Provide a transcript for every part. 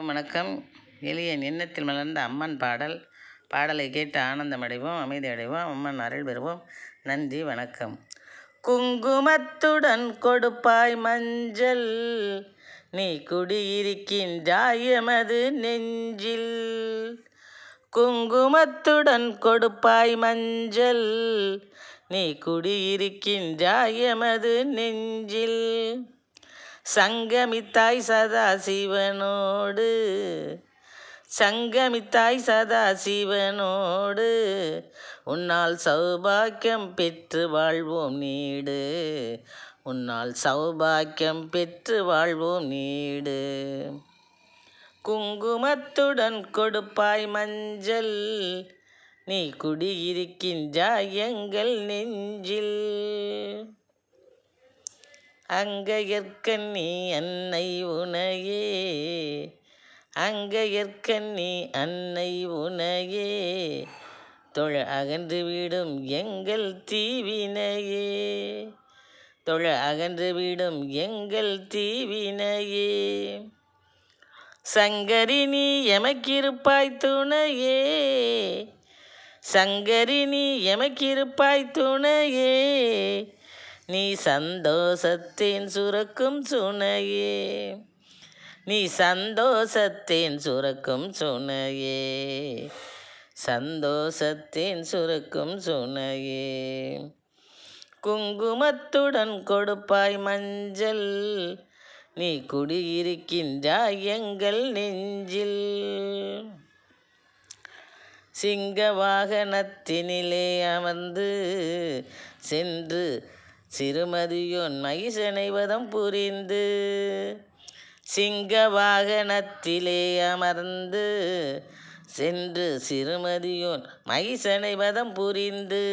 வணக்கம். எளிய எண்ணத்தில் மலர்ந்த அம்மன் பாடலை கேட்டு ஆனந்தமடைவோம், அமைதி அடைவோம், அம்மன் அருள் பெறுவோம். நன்றி, வணக்கம். குங்குமத்துடன் கொடுப்பாய் மஞ்சள், நீ குடியிருக்கின்றாய் எமது நெஞ்சில். குங்குமத்துடன் கொடுப்பாய் மஞ்சள், நீ குடியிருக்கின்றாய் எமது நெஞ்சில். சங்கமித்தாய் சதாசிவனோடு, சங்கமித்தாய் சதாசிவனோடு, உன்னால் சௌபாக்கியம் பெற்று வாழ்வோம் நீடு, உன்னால் சௌபாக்கியம் பெற்று வாழ்வோம் நீடு. குங்குமத்துடன் கொடுப்பாய் மஞ்சள், நீ குடியிருக்கின்றாய் எங்கள் நெஞ்சில். அங்கையற்கண்ணி அன்னை உனையே, அங்கையற்கண்ணி அன்னை உனையே, தொழ அகன்று விடும் எங்கள் தீவினையே, தொழ அகன்று விடும் எங்கள் தீவினையே. சங்கரி நீ எமக்கிருப்பாய் துணையே, சங்கரி நீ எமக்கிருப்பாய் துணையே, நீ சந்தோஷத்தேன் சுரக்கும் சுனையே, நீ சந்தோஷத்தேன் சுரக்கும் சுனையே, சந்தோஷத்தேன் சுரக்கும் சுனையே. குங்குமத்துடன் கொடுப்பாய் மஞ்சள், நீ குடியிருக்கின்றாய் எங்கள் நெஞ்சில். சிங்க வாகனத்தினிலே அமர்ந்து சென்று சிறுமதியோன் மகிஷனை வதம் புரிந்து, சிங்க வாகனத்திலே அமர்ந்து சென்று சிறுமதியோன் மகிஷனை வதம் புரிந்து,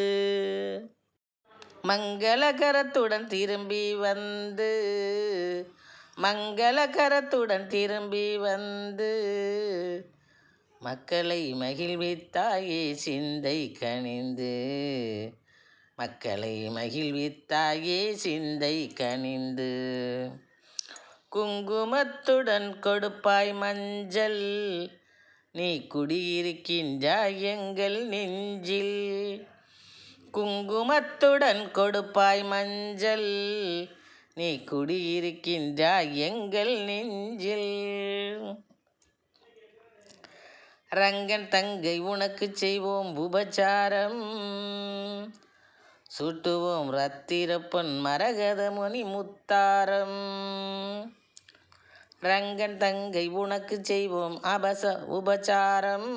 மங்களகரத்துடன் திரும்பி வந்து, மங்களகரத்துடன் திரும்பி வந்து, மக்களை மகிழ்வித்தாயே சிந்தை கனிந்து, மக்களை மகிழ்வித்தாயே சிந்தை கனிந்து. குங்குமத்துடன் கொடுப்பாய் மஞ்சள், நீ குடியிருக்கின்றாய் எங்கள் நெஞ்சில். குங்குமத்துடன் கொடுப்பாய் மஞ்சள், நீ குடியிருக்கின்றாய் எங்கள் நெஞ்சில். ரங்கன் தங்கை உனக்கு செய்வோம் உபச்சாரம், சூட்டுவோம் ரத்திரப்பொன் மரகத மணி முத்தாரம். ரங்கன் தங்கை உனக்கு செய்வோம் உபச்சாரம்,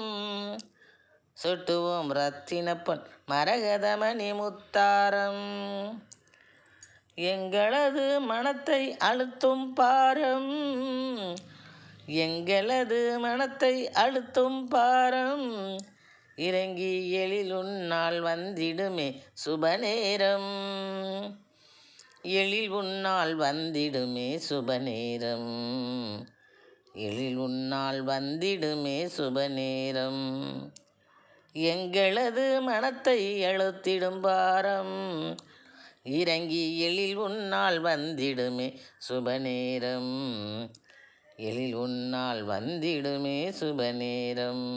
சூட்டுவோம் ரத்தினப்பொன் மரகத மணி முத்தாரம். எங்களது மனத்தை அழுத்தும் பாரம், எங்களது மனத்தை அழுத்தும் பாரம், இறங்கி எழில் உன்னால் வந்திடுமே சுபநேரம், எழில் உன்னால் வந்திடுமே சுபநேரம், எழில் உன்னால் வந்திடுமே சுபநேரம். எங்களது மனத்தை அழுத்திடும் பாரம், இறங்கி எழில் உன்னால் வந்திடுமே சுபநேரம், எழில் உன்னால் வந்திடுமே சுபநேரம்.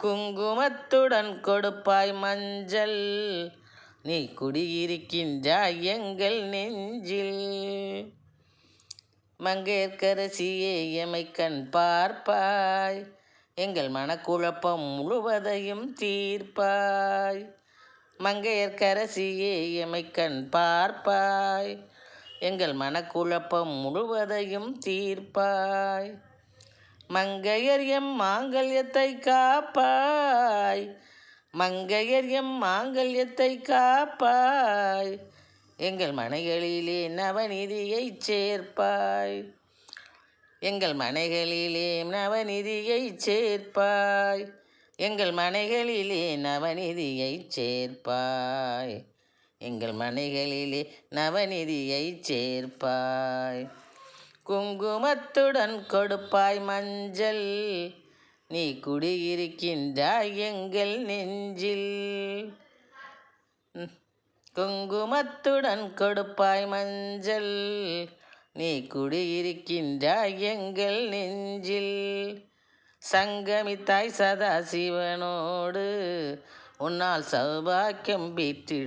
குங்குமத்துடன் கொடுப்பாய் மஞ்சள், நீ குடியிருக்கின்றாய் எங்கள் நெஞ்சில். மங்கையர்க்கரசியே எமை கண் பார்ப்பாய், எங்கள் மனக்குழப்பம் முழுவதையும் தீர்ப்பாய். மங்கையர்க்கரசியே எமை கண் பார்ப்பாய், எங்கள் மனக்குழப்பம் முழுவதையும் தீர்ப்பாய். மங்கையர் எம் மாங்கல்யத்தை காப்பாய், மங்கையர் எம் மாங்கல்யத்தை காப்பாய், எங்கள் மனைகளிலே நவநிதியை சேர்ப்பாய், எங்கள் மனைகளிலே நவநிதியை சேர்ப்பாய், எங்கள் மனைகளிலே நவநிதியை சேர்ப்பாய், எங்கள் மனைகளிலே நவநிதியை சேர்ப்பாய். குங்குமத்துடன் கொடுப்பாய் மஞ்சள், நீ குடியிருக்கின்றாய் எங்கள் நெஞ்சில். குங்குமத்துடன் கொடுப்பாய் மஞ்சள், நீ குடியிருக்கின்றாய் எங்கள் நெஞ்சில். சங்கமித்தாய் சதா சிவனோடு, உன்னால் சௌபாக்கியம் பெற்று